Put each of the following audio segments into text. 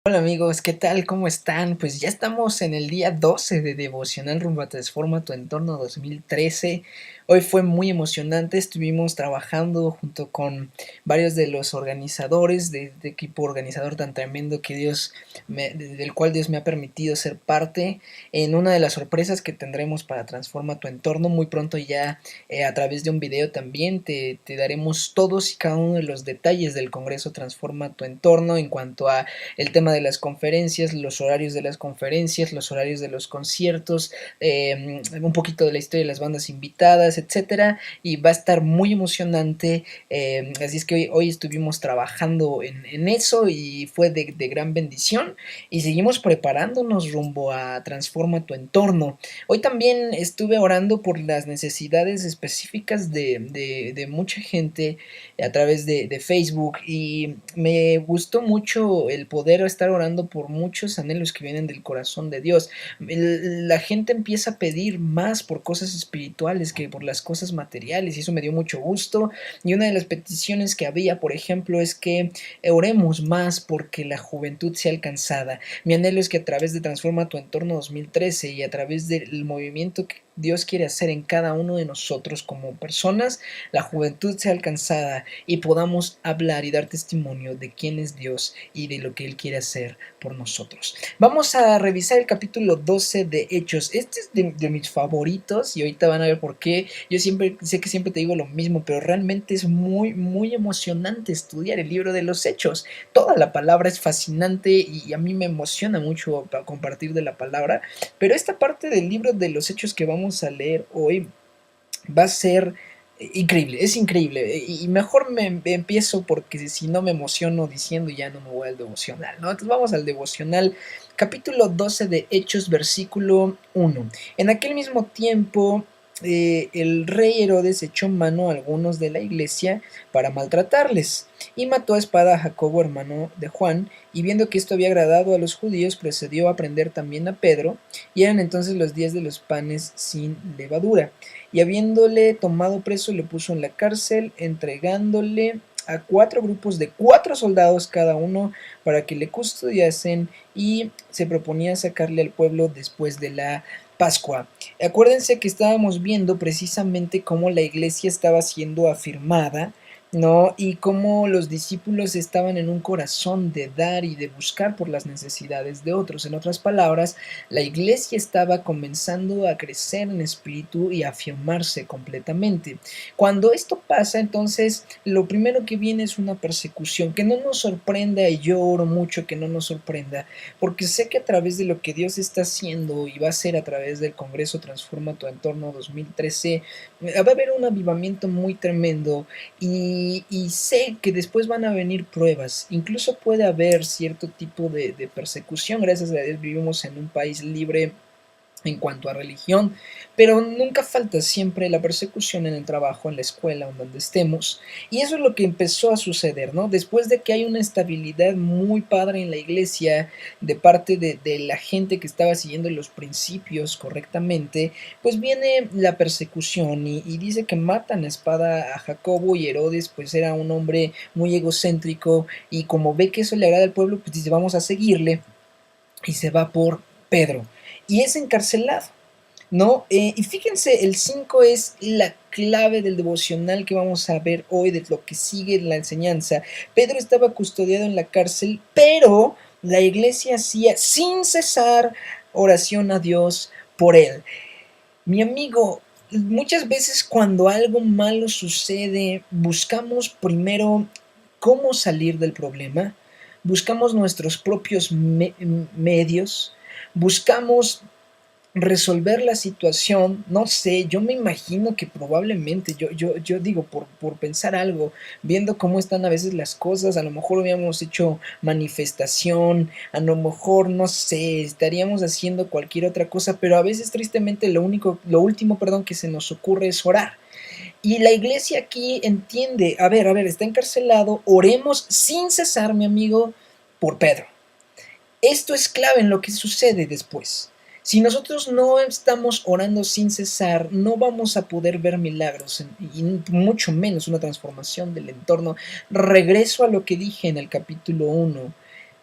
Hola amigos, ¿qué tal? ¿Cómo están? Pues ya estamos en el día 12 de Devocional rumbo a Transforma tu Entorno 2013. Hoy fue muy emocionante, estuvimos trabajando junto con varios de los organizadores de este equipo organizador tan tremendo que del cual Dios me ha permitido ser parte en una de las sorpresas que tendremos para Transforma tu Entorno. Muy pronto ya a través de un video también te daremos todos y cada uno de los detalles del Congreso Transforma tu Entorno en cuanto a el tema de las conferencias, los horarios de las conferencias, los horarios de los conciertos, un poquito de la historia de las bandas invitadas, etcétera, y va a estar muy emocionante, así es que hoy estuvimos trabajando en eso y fue de gran bendición y seguimos preparándonos rumbo a Transforma tu Entorno. Hoy también estuve orando por las necesidades específicas de mucha gente a través de Facebook y me gustó mucho el poder estar orando por muchos anhelos que vienen del corazón de Dios. La gente empieza a pedir más por cosas espirituales que por las cosas materiales y eso me dio mucho gusto. Y una de las peticiones que había, por ejemplo, es que oremos más porque la juventud sea alcanzada. Mi anhelo es que a través de Transforma tu Entorno 2013 y a través del movimiento que Dios quiere hacer en cada uno de nosotros como personas, la juventud sea alcanzada y podamos hablar y dar testimonio de quién es Dios y de lo que Él quiere hacer por nosotros. Vamos a revisar el capítulo 12 de Hechos. Este es de mis favoritos y ahorita van a ver por qué. Yo siempre sé que siempre te digo lo mismo, pero realmente es muy emocionante estudiar el libro de los Hechos. Toda la palabra es fascinante y a mí me emociona mucho compartir de la palabra, pero esta parte del libro de los Hechos que vamos a leer hoy va a ser increíble, es increíble. Y mejor me empiezo porque si no me emociono diciendo ya no me voy al devocional, ¿no? Entonces vamos al devocional, capítulo 12 de Hechos, versículo 1. En aquel mismo tiempo el rey Herodes echó mano a algunos de la iglesia para maltratarles y mató a espada a Jacobo, hermano de Juan, y viendo que esto había agradado a los judíos, procedió a prender también a Pedro, y eran entonces los días de los panes sin levadura. Y habiéndole tomado preso, le puso en la cárcel, entregándole a 4 grupos de 4 soldados cada uno para que le custodiasen, y se proponía sacarle al pueblo después de la Pascua. Acuérdense que estábamos viendo precisamente cómo la iglesia estaba siendo afirmada, ¿no? Y cómo los discípulos estaban en un corazón de dar y de buscar por las necesidades de otros. En otras palabras, la iglesia estaba comenzando a crecer en espíritu y a afirmarse completamente. Cuando esto pasa, entonces lo primero que viene es una persecución, que no nos sorprenda, y yo oro mucho que no nos sorprenda, porque sé que a través de lo que Dios está haciendo y va a hacer a través del Congreso Transforma tu Entorno 2013, va a haber un avivamiento muy tremendo y sé que después van a venir pruebas, incluso puede haber cierto tipo de persecución. Gracias a Dios vivimos en un país libre en cuanto a religión, pero nunca falta siempre la persecución en el trabajo, en la escuela, en donde estemos, y eso es lo que empezó a suceder, ¿no? Después de que hay una estabilidad muy padre en la iglesia de parte de la gente que estaba siguiendo los principios correctamente, pues viene la persecución y dice que matan a espada a Jacobo, y Herodes pues era un hombre muy egocéntrico y como ve que eso le agrada al pueblo, pues dice vamos a seguirle y se va por Pedro y es encarcelado, ¿no? Y fíjense, el 5 es la clave del devocional que vamos a ver hoy, de lo que sigue en la enseñanza. Pedro estaba custodiado en la cárcel, pero la iglesia hacía sin cesar oración a Dios por él. Mi amigo, muchas veces cuando algo malo sucede, buscamos primero cómo salir del problema, buscamos nuestros propios medios, buscamos resolver la situación, no sé, yo me imagino que probablemente, yo digo, por pensar algo, viendo cómo están a veces las cosas, a lo mejor hubiéramos hecho manifestación, a lo mejor, no sé, estaríamos haciendo cualquier otra cosa, pero a veces tristemente lo último, perdón, que se nos ocurre es orar. Y la iglesia aquí entiende, a ver, está encarcelado, oremos sin cesar, mi amigo, por Pedro. Esto es clave en lo que sucede después. Si nosotros no estamos orando sin cesar, no vamos a poder ver milagros y mucho menos una transformación del entorno. Regreso a lo que dije en el capítulo 1.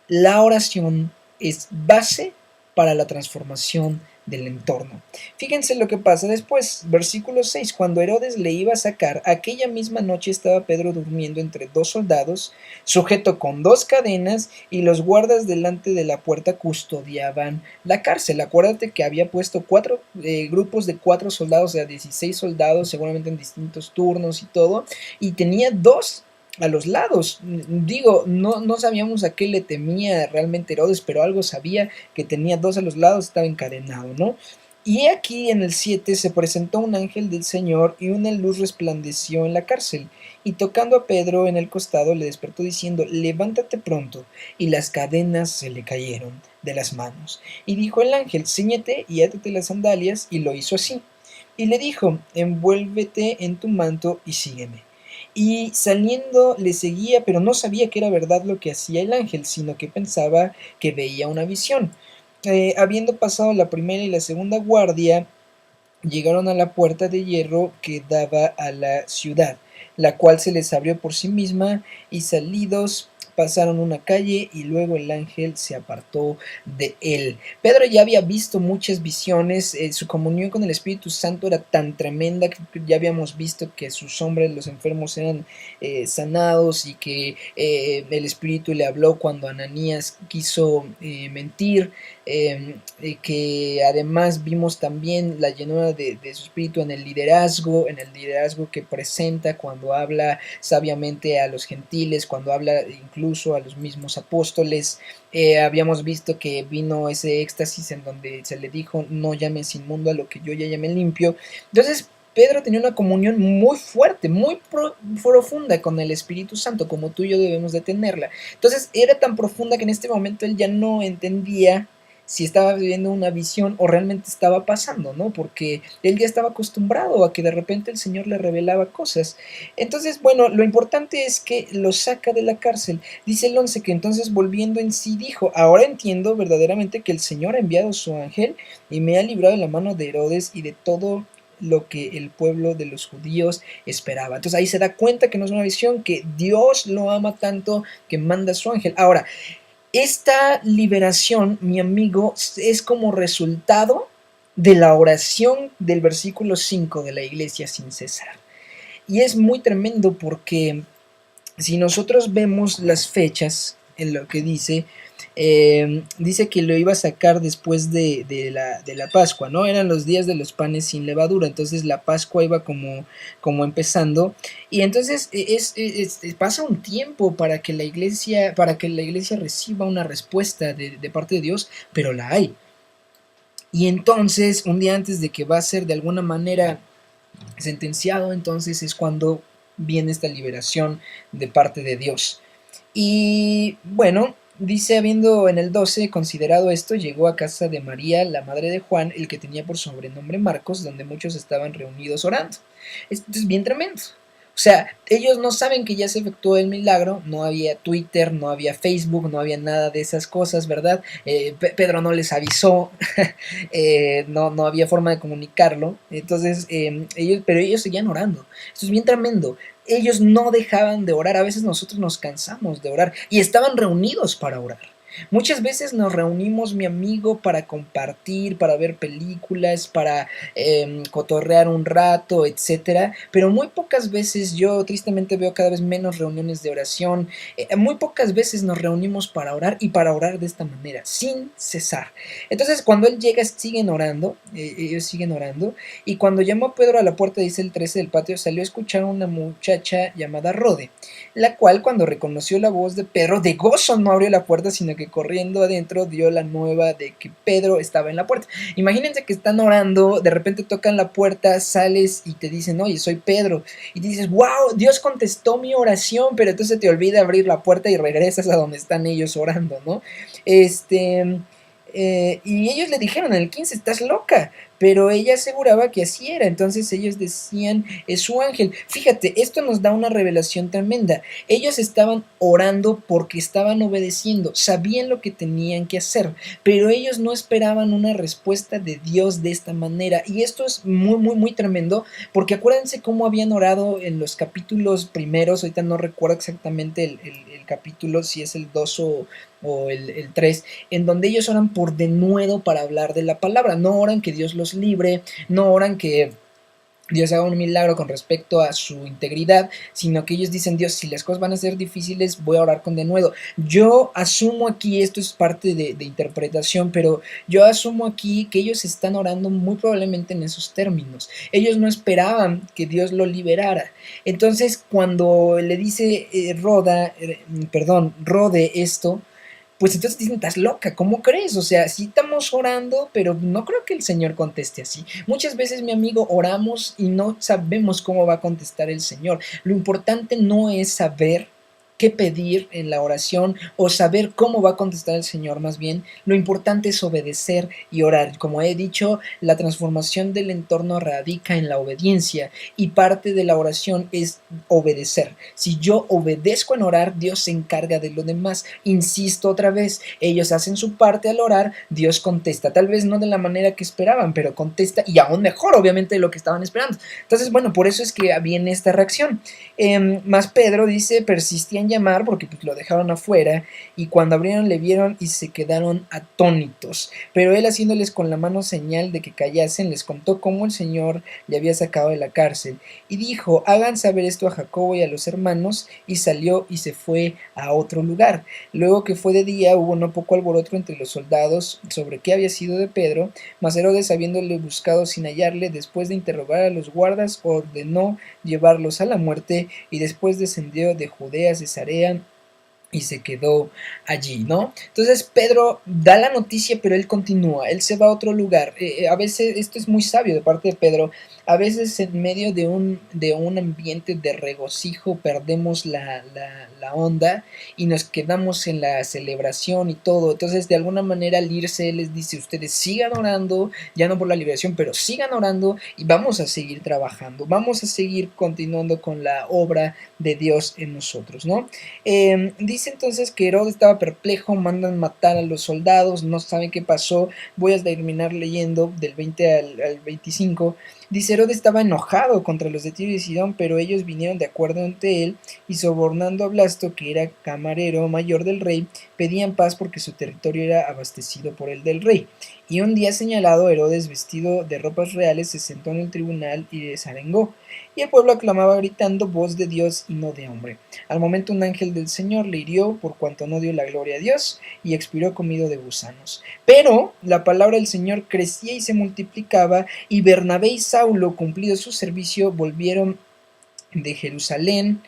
la oración es base para la transformación del entorno. Fíjense lo que pasa después, versículo 6, cuando Herodes le iba a sacar, aquella misma noche estaba Pedro durmiendo entre dos soldados, sujeto con dos cadenas, y los guardas delante de la puerta custodiaban la cárcel. Acuérdate que había puesto cuatro grupos de 4 soldados, o sea, 16 soldados, seguramente en distintos turnos y todo, y tenía dos a los lados. Digo, no sabíamos a qué le temía realmente Herodes, pero algo sabía, que tenía dos a los lados, estaba encadenado, ¿no? Y aquí en el 7 se presentó un ángel del Señor y una luz resplandeció en la cárcel, y tocando a Pedro en el costado le despertó diciendo, levántate pronto, y las cadenas se le cayeron de las manos. Y dijo el ángel, ciñete y átate las sandalias, y lo hizo así. Y le dijo, envuélvete en tu manto y sígueme. Y saliendo le seguía, pero no sabía que era verdad lo que hacía el ángel, sino que pensaba que veía una visión. Habiendo pasado la primera y la segunda guardia, llegaron a la puerta de hierro que daba a la ciudad, la cual se les abrió por sí misma, y salidos pasaron una calle, y luego el ángel se apartó de él. Pedro ya había visto muchas visiones, su comunión con el Espíritu Santo era tan tremenda que ya habíamos visto que sus hombres, los enfermos, eran sanados, y que el Espíritu le habló cuando Ananías quiso mentir, que además vimos también la llenura de su espíritu en el liderazgo que presenta cuando habla sabiamente a los gentiles, cuando habla incluso a los mismos apóstoles. Habíamos visto que vino ese éxtasis en donde se le dijo, no llames inmundo a lo que yo ya llamé limpio. Entonces Pedro tenía una comunión muy fuerte, muy profunda con el Espíritu Santo, como tú y yo debemos de tenerla. Entonces era tan profunda que en este momento él ya no entendía si estaba viviendo una visión o realmente estaba pasando, ¿no? Porque él ya estaba acostumbrado a que de repente el Señor le revelaba cosas. Entonces, bueno, lo importante es que lo saca de la cárcel. Dice el 11 que entonces volviendo en sí dijo, ahora entiendo verdaderamente que el Señor ha enviado su ángel y me ha librado de la mano de Herodes y de todo lo que el pueblo de los judíos esperaba. Entonces ahí se da cuenta que no es una visión, que Dios lo ama tanto que manda a su ángel. Ahora, esta liberación, mi amigo, es como resultado de la oración del versículo 5 de la iglesia sin cesar. Y es muy tremendo porque si nosotros vemos las fechas en lo que dice, dice que lo iba a sacar después de la Pascua, ¿no? Eran los días de los panes sin levadura, entonces la Pascua iba como empezando, y entonces pasa un tiempo para que la iglesia reciba una respuesta de parte de Dios, pero la hay. Y entonces, un día antes de que va a ser de alguna manera sentenciado, entonces es cuando viene esta liberación de parte de Dios. Y bueno, dice, habiendo en el 12 considerado esto, llegó a casa de María, la madre de Juan, el que tenía por sobrenombre Marcos, donde muchos estaban reunidos orando. Esto es bien tremendo. O sea, ellos no saben que ya se efectuó el milagro, no había Twitter, no había Facebook, no había nada de esas cosas, ¿verdad? Pedro no les avisó, no había forma de comunicarlo, entonces pero ellos seguían orando. Esto es bien tremendo. Ellos no dejaban de orar, a veces nosotros nos cansamos de orar y estaban reunidos para orar. Muchas veces nos reunimos, mi amigo, para compartir, para ver películas, para cotorrear un rato, etcétera. Pero muy pocas veces, yo tristemente veo cada vez menos reuniones de oración. Muy pocas veces nos reunimos para orar, y para orar de esta manera, sin cesar. Entonces, cuando él llega, siguen orando, ellos siguen orando. Y cuando llamó a Pedro a la puerta, dice el 13 del patio, salió a escuchar a una muchacha llamada Rode, la cual, cuando reconoció la voz de Pedro, de gozo no abrió la puerta, sino que corriendo adentro dio la nueva de que Pedro estaba en la puerta. Imagínense que están orando, de repente tocan la puerta, sales y te dicen, oye, soy Pedro, y dices, wow, Dios contestó mi oración, pero entonces te olvida abrir la puerta y regresas a donde están ellos orando, ¿no? Y ellos le dijeron en el 15, estás loca, pero ella aseguraba que así era. Entonces ellos decían, es su ángel. Fíjate, esto nos da una revelación tremenda. Ellos estaban orando porque estaban obedeciendo, sabían lo que tenían que hacer, pero ellos no esperaban una respuesta de Dios de esta manera. Y esto es muy, muy, muy tremendo, porque acuérdense cómo habían orado en los capítulos primeros. Ahorita no recuerdo exactamente el capítulo, si es el 2 o el 3, en donde ellos oran por denuedo para hablar de la palabra. No oran que Dios los libre, no oran que Dios haga un milagro con respecto a su integridad, sino que ellos dicen: Dios, si las cosas van a ser difíciles, voy a orar con denuedo. Yo asumo aquí, esto es parte de interpretación, pero yo asumo aquí que ellos están orando muy probablemente en esos términos. Ellos no esperaban que Dios lo liberara. Entonces, cuando le dice Rode esto, pues entonces dicen: estás loca, ¿cómo crees? O sea, sí estamos orando, pero no creo que el Señor conteste así. Muchas veces, mi amigo, oramos y no sabemos cómo va a contestar el Señor. Lo importante no es saber qué pedir en la oración o saber cómo va a contestar el Señor, más bien lo importante es obedecer y orar. Como he dicho, la transformación del entorno radica en la obediencia y parte de la oración es obedecer. Si yo obedezco en orar, Dios se encarga de lo demás. Insisto otra vez, ellos hacen su parte al orar, Dios contesta, tal vez no de la manera que esperaban, pero contesta, y aún mejor obviamente de lo que estaban esperando. Entonces, bueno, por eso es que viene esta reacción. Más Pedro dice: persistía en llamar, porque pues lo dejaron afuera, y cuando abrieron le vieron y se quedaron atónitos. Pero él, haciéndoles con la mano señal de que callasen, les contó cómo el Señor le había sacado de la cárcel, y dijo: hagan saber esto a Jacobo y a los hermanos, y salió y se fue a otro lugar. Luego que fue de día, hubo no poco alboroto entre los soldados sobre qué había sido de Pedro, mas Herodes, habiéndole buscado sin hallarle, después de interrogar a los guardas, ordenó llevarlos a la muerte, y después descendió de Judea a Cesarea y se quedó allí, ¿no? Entonces Pedro da la noticia, pero él continúa, él se va a otro lugar. A veces, esto es muy sabio de parte de Pedro, a veces en medio de un ambiente de regocijo perdemos la onda y nos quedamos en la celebración y todo. Entonces, de alguna manera, al irse, él les dice: ustedes sigan orando, ya no por la liberación, pero sigan orando y vamos a seguir trabajando, vamos a seguir continuando con la obra de Dios en nosotros, ¿no? Dice entonces que Herodes estaba perplejo, mandan matar a los soldados, no saben qué pasó. Voy a terminar leyendo del 20 al 25. Dice: Herodes estaba enojado contra los de Tiro y Sidón, pero ellos vinieron de acuerdo ante él, y sobornando a Blasto, que era camarero mayor del rey, pedían paz porque su territorio era abastecido por el del rey. Y un día señalado, Herodes, vestido de ropas reales, se sentó en el tribunal y les arengó. Y el pueblo aclamaba gritando: voz de Dios y no de hombre. Al momento un ángel del Señor le hirió, por cuanto no dio la gloria a Dios, y expiró comido de gusanos. Pero la palabra del Señor crecía y se multiplicaba, y Bernabé y Saulo, cumplido su servicio, volvieron de Jerusalén,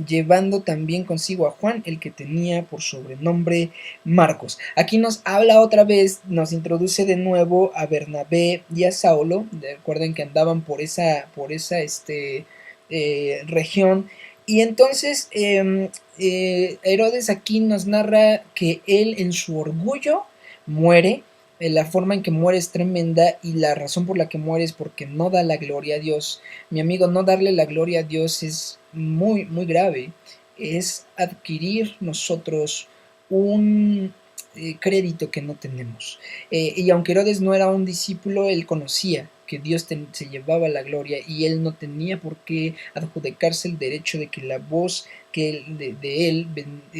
llevando también consigo a Juan, el que tenía por sobrenombre Marcos. Aquí nos habla otra vez, nos introduce de nuevo a Bernabé y a Saulo. Recuerden que andaban por esa región. Y entonces Herodes aquí nos narra que él, en su orgullo, muere. La forma en que muere es tremenda, y la razón por la que muere es porque no da la gloria a Dios. Mi amigo, no darle la gloria a Dios es muy, muy grave. Es adquirir nosotros un crédito que no tenemos. Y aunque Herodes no era un discípulo, él conocía que Dios se llevaba la gloria, y él no tenía por qué adjudicarse el derecho de que la voz de él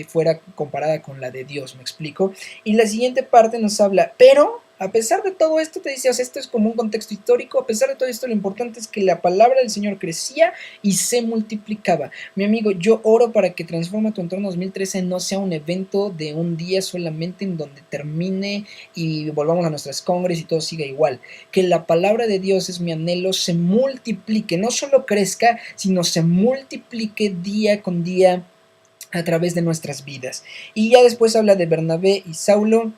fuera comparada con la de Dios. ¿Me explico? Y la siguiente parte nos habla: pero a pesar de todo esto, te dice, o sea, esto es como un contexto histórico, a pesar de todo esto, lo importante es que la palabra del Señor crecía y se multiplicaba. Mi amigo, yo oro para que Transforma tu Entorno 2013 no sea un evento de un día solamente en donde termine y volvamos a nuestras congres y todo siga igual. Que la palabra de Dios, es mi anhelo, se multiplique, no solo crezca, sino se multiplique día con día a través de nuestras vidas. Y ya después habla de Bernabé y Saulo,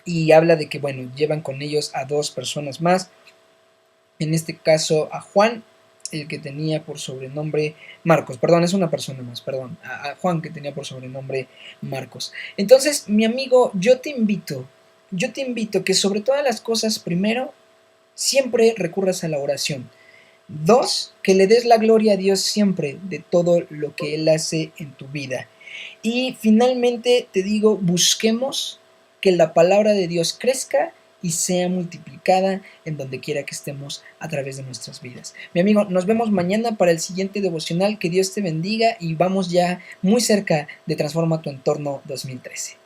y habla de que, bueno, llevan con ellos a dos personas más, en este caso a Juan, el que tenía por sobrenombre Marcos, perdón, es una persona más, perdón, a Juan, que tenía por sobrenombre Marcos. Entonces, mi amigo, yo te invito que sobre todas las cosas, primero, siempre recurras a la oración. Dos, que le des la gloria a Dios siempre de todo lo que Él hace en tu vida. Y finalmente te digo, busquemos que la palabra de Dios crezca y sea multiplicada en donde quiera que estemos a través de nuestras vidas. Mi amigo, nos vemos mañana para el siguiente devocional. Que Dios te bendiga y vamos ya muy cerca de Transforma tu Entorno 2013.